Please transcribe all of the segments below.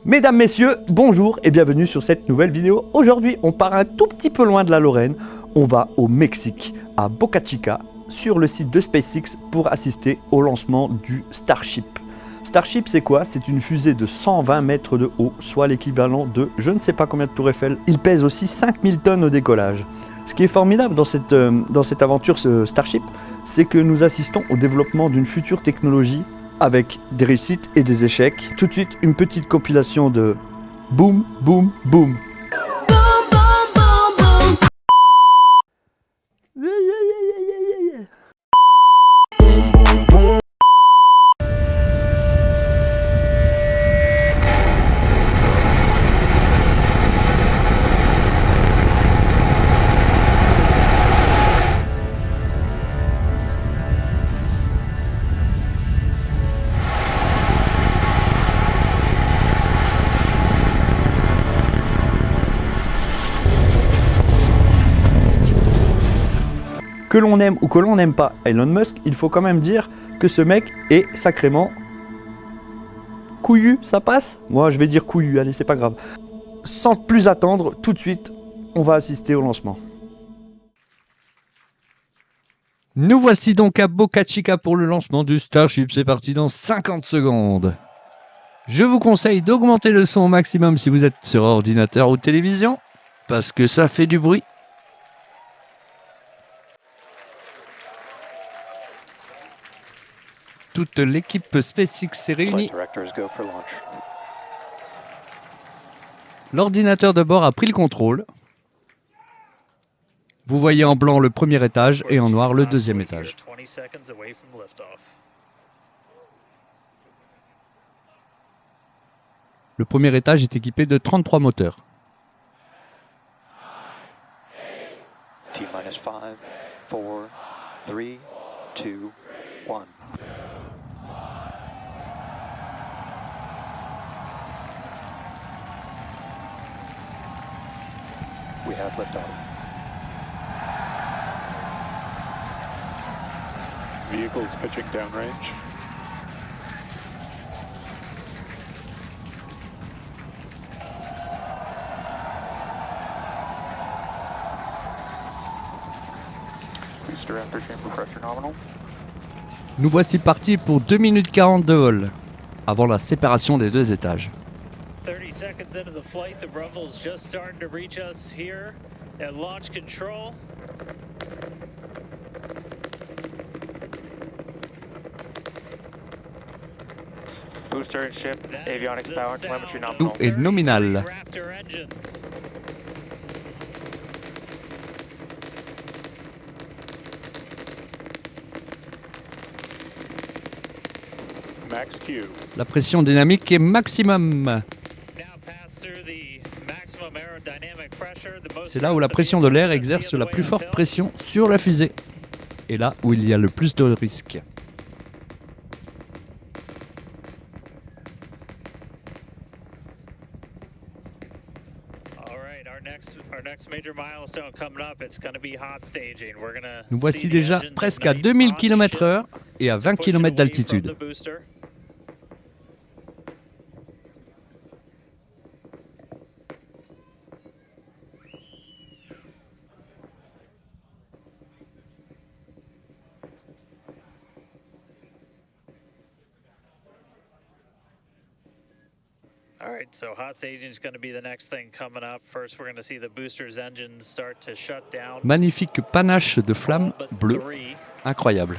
Mesdames, messieurs, bonjour et bienvenue sur cette nouvelle vidéo. Aujourd'hui, on part un tout petit peu loin de la Lorraine. On va au Mexique, à Boca Chica, sur le site de SpaceX pour assister au lancement du Starship. Starship, c'est quoi? C'est une fusée de 120 mètres de haut, soit l'équivalent de je ne sais pas combien de tours Eiffel. Il pèse aussi 5000 tonnes au décollage. Ce qui est formidable dans cette aventure ce Starship, c'est que nous assistons au développement d'une future technologie avec des réussites et des échecs. Tout de suite, une petite compilation de boum, boum, boum. Que l'on aime ou que l'on n'aime pas Elon Musk, il faut quand même dire que ce mec est sacrément couillu, ça passe? Moi je vais dire couillu, allez c'est pas grave. Sans plus attendre, tout de suite, on va assister au lancement. Nous voici donc à Boca Chica pour le lancement du Starship, c'est parti dans 50 secondes. Je vous conseille d'augmenter le son au maximum si vous êtes sur ordinateur ou télévision, parce que ça fait du bruit. Toute l'équipe SpaceX s'est réunie. L'ordinateur de bord a pris le contrôle. Vous voyez en blanc le premier étage et en noir le deuxième étage. Le premier étage est équipé de 33 moteurs. T-minus 5, 4, 3, 2, 1. We have liftoff. Vehicles pitching downrange. Booster after chamber pressure nominal. Nous voici partis pour 2 minutes 40 de vol, avant la séparation des deux étages. 30 seconds into the flight, the rumble's just starting to reach us here at launch control. Booster and ship, avionics power, telemetry nominal. Tout est nominal. Raptor engines. Max Q. La pression dynamique est maximum. Now pass through the maximum aerodynamic pressure. C'est là où la pression de l'air exerce la plus forte pression sur la fusée. Et là où il y a le plus de risques. Nous voici déjà presque à 2000 km/h et à 20 km d'altitude. Alright, so hot staging is going to be the next thing coming up. First, we're going to see the booster's engines start to shut down. Magnifique panache de flammes bleues. Incroyable.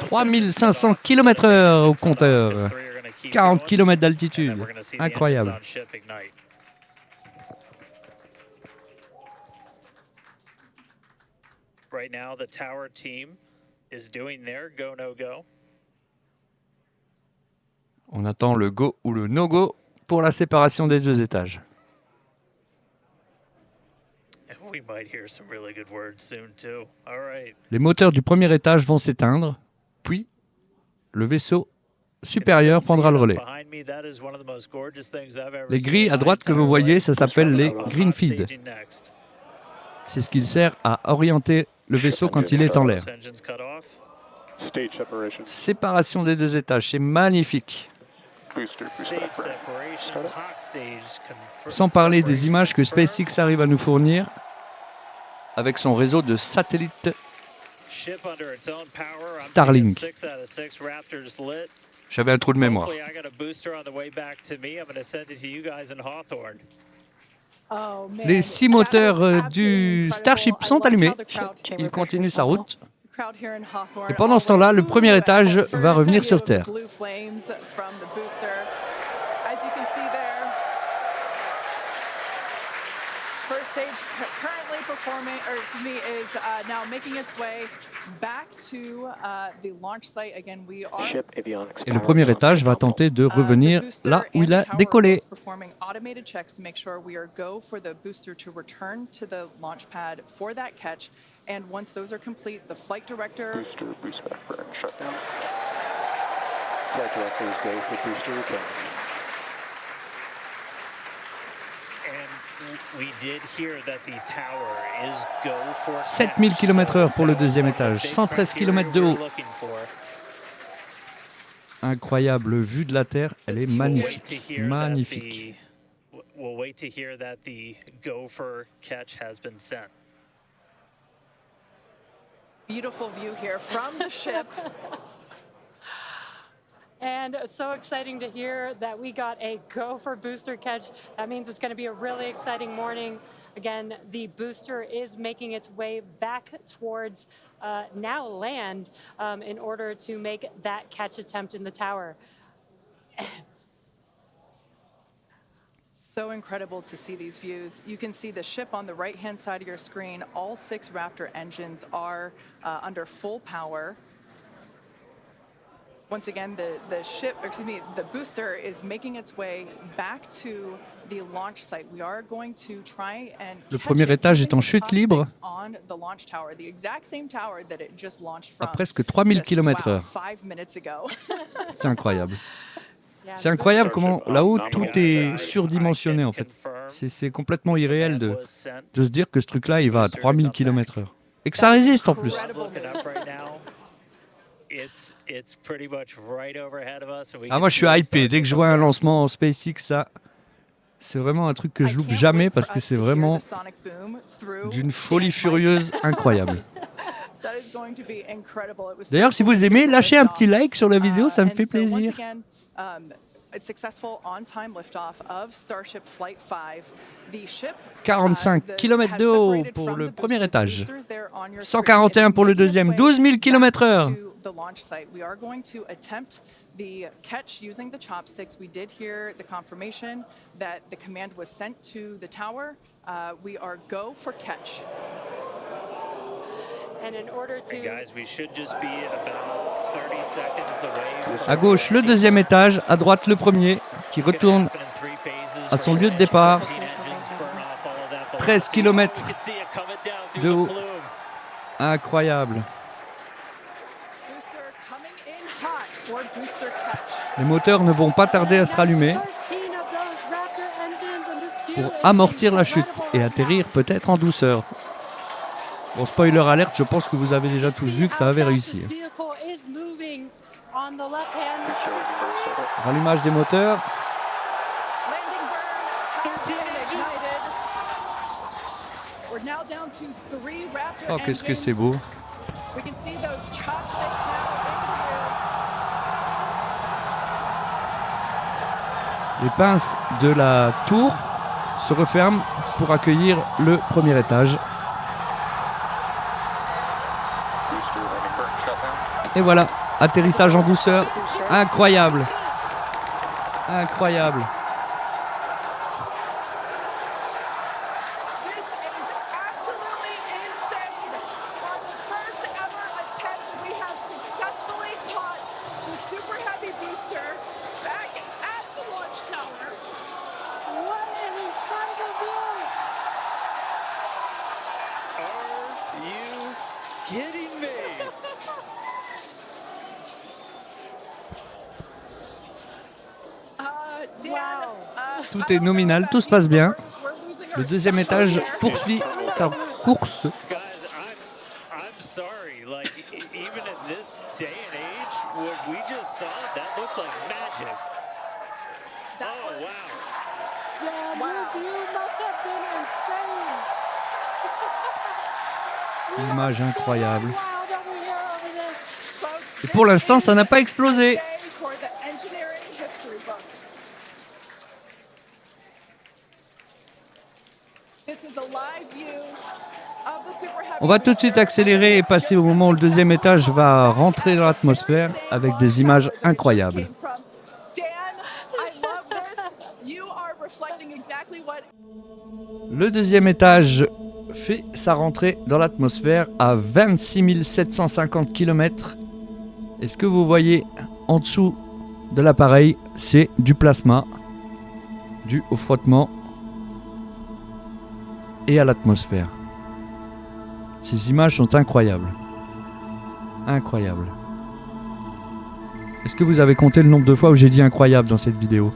3500 km/h au compteur. 40 km d'altitude. Incroyable. Right now, the tower team is doing their go, no go. On attend le go ou le no-go pour la séparation des deux étages. We might hear some really good words soon too. All right. Les moteurs du premier étage vont s'éteindre, puis le vaisseau supérieur prendra le relais. Les grilles à droite que vous voyez, ça s'appelle les green feed. C'est ce qui sert à orienter le vaisseau quand il est en l'air. Séparation des deux étages, c'est magnifique. Stage separation, hot stage Sans parler des images que SpaceX arrive à nous fournir avec son réseau de satellites Ship under its own power. I'm Starlink. seeing 6 out of 6 Raptors lit. J'avais un trou de mémoire. Hopefully, I got a booster on the way back to me. I'm going to send it to you guys in Hawthorne. Les 6 moteurs du Starship sont allumés. Il continue sa route. Et pendant ce temps-là, le premier étage va revenir sur Terre. First stage currently performing, or excuse me, is now making its way back to the launch site. Again, we are. Et le premier étage va tenter de revenir là où il a décollé. Performing automated checks to make sure we are go for the booster to return to the launch pad for that catch. And once those are complete, the flight director. Boost back burn, shutdown. Flight directors go for booster return. We did hear that the tower is go for 7000 km/h pour le deuxième étage, 113 km de haut. Incroyable vue de la Terre, elle est magnifique. Magnifique. We'll wait to hear that the gopher catch has been sent. Beautiful view here from the ship. And so exciting to hear that we got a gopher booster catch. That means it's going to be a really exciting morning. Again, the booster is making its way back towards now land in order to make that catch attempt in the tower. So incredible to see these views. You can see the ship on the right-hand side of your screen. All 6 Raptor engines are under full power. Once again, the ship, excuse me, the booster is making its way back to the launch site. We are going to try and Le premier étage est en chute libre on the launch tower, the exact same tower that it just launched from. à presque 3000 km/h. 5 minutes ago. C'est incroyable. C'est incroyable comment là-haut tout est surdimensionné en fait. C'est complètement irréel de se dire que ce truc-là il va à 3000 km/h. Et que ça résiste en plus. Ah moi je suis hypé, dès que je vois un lancement en SpaceX, ça, c'est vraiment un truc que je loupe jamais parce que c'est vraiment d'une folie furieuse incroyable. D'ailleurs si vous aimez, lâchez un petit like sur la vidéo, ça me fait plaisir. Successful on-time liftoff of Starship Flight 5. The ship 45 km de haut pour le premier étage, 141 pour le deuxième, 12 000 km/h. The launch site. We are going to attempt the catch using the chopsticks. We did hear the confirmation that the command was sent to the tower. We are go for catch. And in order to... Guys, we should just be about 30 seconds away. À gauche, le deuxième étage, à droite, le premier, qui retourne à son lieu de départ. 13 km de haut. Incroyable. Les moteurs ne vont pas tarder à se rallumer pour amortir la chute et atterrir peut-être en douceur. Bon, spoiler alerte, je pense que vous avez déjà tous vu que ça avait réussi. Rallumage des moteurs. Oh, qu'est-ce que c'est beau. Les pinces de la tour se referment pour accueillir le premier étage. Et voilà, atterrissage en douceur, incroyable, incroyable. Tout est nominal, tout se passe bien. Le deuxième étage poursuit sa course. Damn, your view must have been insane. Image incroyable. Wild over here over this. Folks, Et pour l'instant, ça n'a pas explosé. day for the engineering history books. This is a live view of the Super Heavy On va tout de suite booster. accélérer et passer au moment où le deuxième étage va rentrer dans l'atmosphère avec des images incroyables. Dan, I love this. You are reflecting exactly what Le deuxième étage fait sa rentrée dans l'atmosphère à 26 750 km. Et ce que vous voyez en dessous de l'appareil, c'est du plasma dû au frottement et à l'atmosphère. Ces images sont incroyables. Incroyables. Est-ce que vous avez compté le nombre de fois où j'ai dit incroyable dans cette vidéo ?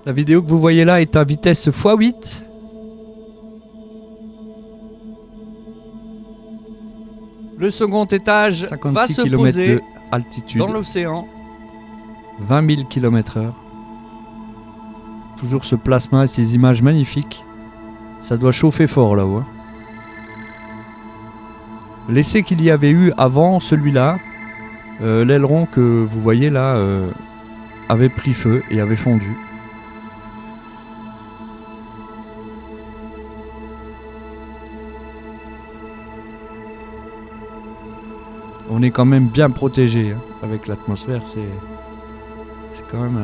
La vidéo que vous voyez là est à vitesse x8. Le second étage va se poser altitude, dans l'océan. 20 000 km/h. Toujours ce plasma et ces images magnifiques. Ça doit chauffer fort là-haut. Hein. L'essai qu'il y avait eu avant celui-là, l'aileron que vous voyez là avait pris feu et avait fondu. On est quand même bien protégé hein, avec l'atmosphère, c'est quand même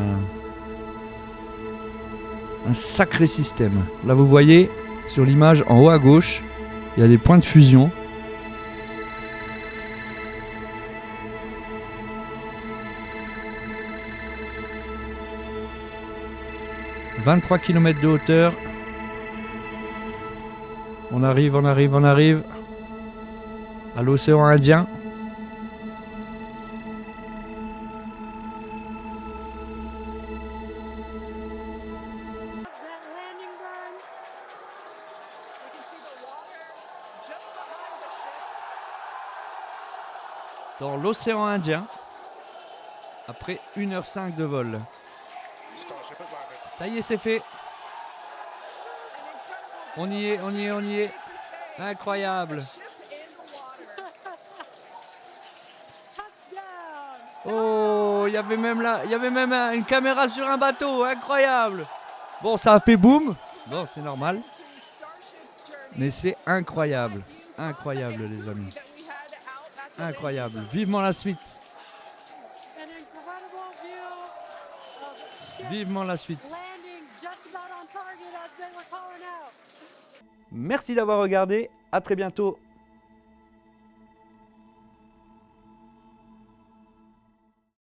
un sacré système. Là vous voyez sur l'image en haut à gauche, il y a des points de fusion. « 23 km de hauteur. On arrive à l'océan Indien. That landing burn. you can see the water just behind the ship. Dans l'océan Indien, après 1h05 de vol. Ça y est, c'est fait. An incredible On y est. to say. Incroyable. Ship in the water. Touchdown. Oh, il y avait même une caméra sur un bateau, incroyable. Bon, ça a fait boum. Bon, c'est normal, To Starship's journey mais c'est incroyable. Incroyable, les amis. that we had out at the Incroyable. landing zone. Vivement la suite. An incredible view of ship Vivement la suite. landing just about on target as they were calling out. Merci d'avoir regardé, à très bientôt.